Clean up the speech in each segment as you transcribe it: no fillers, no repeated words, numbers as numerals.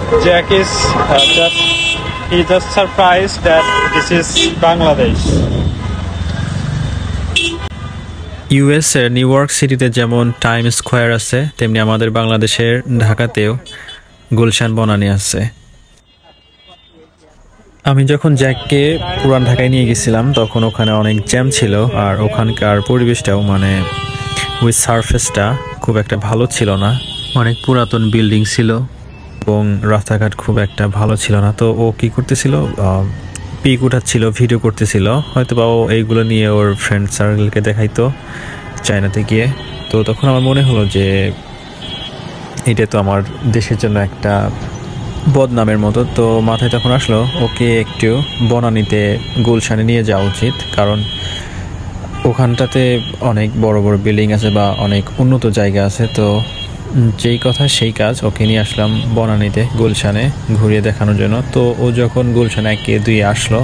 Jack is he just surprised that this is Bangladesh. US এর new York সিটিতে যেমন time square আছে তেমনি আমাদের বাংলাদেশের ঢাকাতেও গুলশান বনানী আছে। আমি যখন জ্যাককে পুরান ঢাকায় নিয়ে গেছিলাম তখন ওখানে অনেক জ্যাম ছিল আর ওখানকার পরিবেশটাও মানে ওই সারফেসটা খুব একটা ভালো ছিল না, অনেক পুরাতন বিল্ডিং ছিল এবং রাস্তাঘাট খুব একটা ভালো ছিল না। তো ও কি করতেছিল, পিক উঠাচ্ছিল, ভিডিও করতেছিল, হয়তো বা ও এইগুলো নিয়ে ওর ফ্রেন্ড সার্কেলকে দেখাইতো চায়নাতে গিয়ে। তো তখন আমার মনে হলো যে এটা তো আমার দেশের জন্য একটা বদনামের মতো। তো মাথায় তখন আসলো ওকে একটু বনানীতে গুলশানে নিয়ে যাওয়া উচিত, কারণ ওখানটাতে অনেক বড় বড় বিল্ডিং আছে বা অনেক উন্নত জায়গা আছে। তো যেই কথা সেই কাজ, ওকে নিয়ে আসলাম বনানীতে গুলশানে ঘুরিয়ে দেখানোর জন্য। তো ও যখন গুলশানে 1 2 আসলো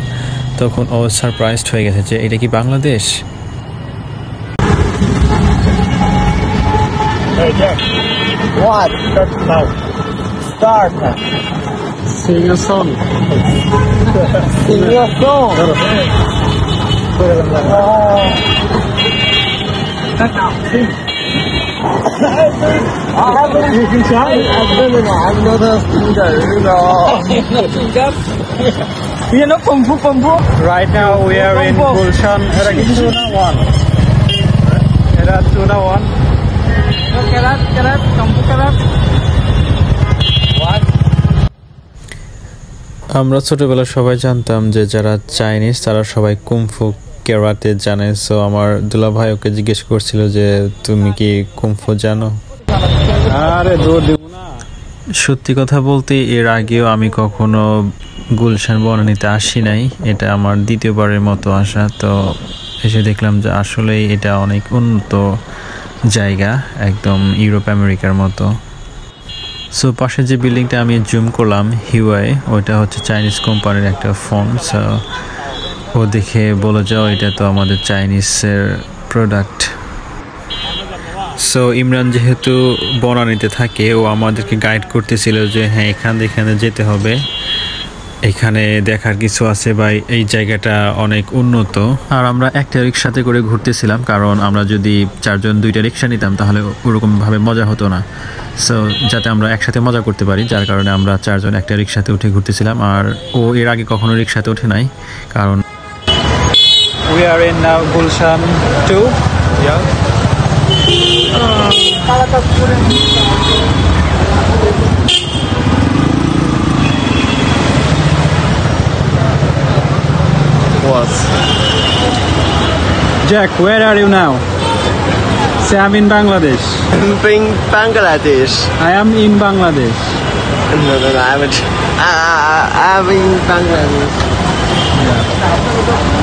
তখন ও সারপ্রাইজড হয়ে গেছে যে এটা কি Bangladesh. Hey Jack, what? Start now. Start. Sing a song. Sing a song. You can try. I'm not a singer, you know. You know Kung Fu. Right now we are in Gulshan. Era Tuna 1. Era Tuna 1. Karat. Kung Fu Karat. What? আমরা ছোটবেলা সবাই জানতাম যে যারা Chinese তারা সবাই kung fu কেরাতে জানে। So আমার দুলা ভাই ওকে জিজ্ঞেস করছিল যে তুমি কি কুমফু জানো। আরে দৌড় দিব না। সত্যি কথা বলতে এর আগেও আমি কখনো গুলশান বনানীতে আসি নাই, এটা আমার দ্বিতীয়বারের মতো আসা। তো এসে দেখলাম যে আসলেই এটা অনেক উন্নত জায়গা, একদম ইউরোপ আমেরিকার মতো। সো পাশে যে বিল্ডিংটা আমি জুম করলাম হিওয়াই, ওইটা হচ্ছে চাইনিজ কোম্পানির একটা ফোন। সো ও দেখে বলে যাও এটা তো আমাদের চাইনিজের প্রোডাক্ট। সো ইমরান যেহেতু বনানীতে থাকে ও আমাদেরকে গাইড করতেছিল যে হ্যাঁ এখানে যেতে হবে, এখানে দেখার কিছু আছে বা এই জায়গাটা অনেক উন্নত। আর আমরা একটা রিক্সাতে করে ঘুরতেছিলাম, কারণ আমরা যদি 4 জন 2টা রিক্সা নিতাম তাহলে ওরকমভাবে মজা হতো না। সো যাতে আমরা একসাথে মজা করতে পারি, যার কারণে আমরা 4 জন একটা রিক্সাতে উঠে ঘুরতেছিলাম। আর ও এর আগে কখনো রিক্সাতে ওঠে নাই, কারণ We are in now Gulshan 2. Yeah. What? Jack, where are you now? Say I'm in Bangladesh. In Bangladesh. I am in Bangladesh. No, I'm in Bangladesh. Yeah.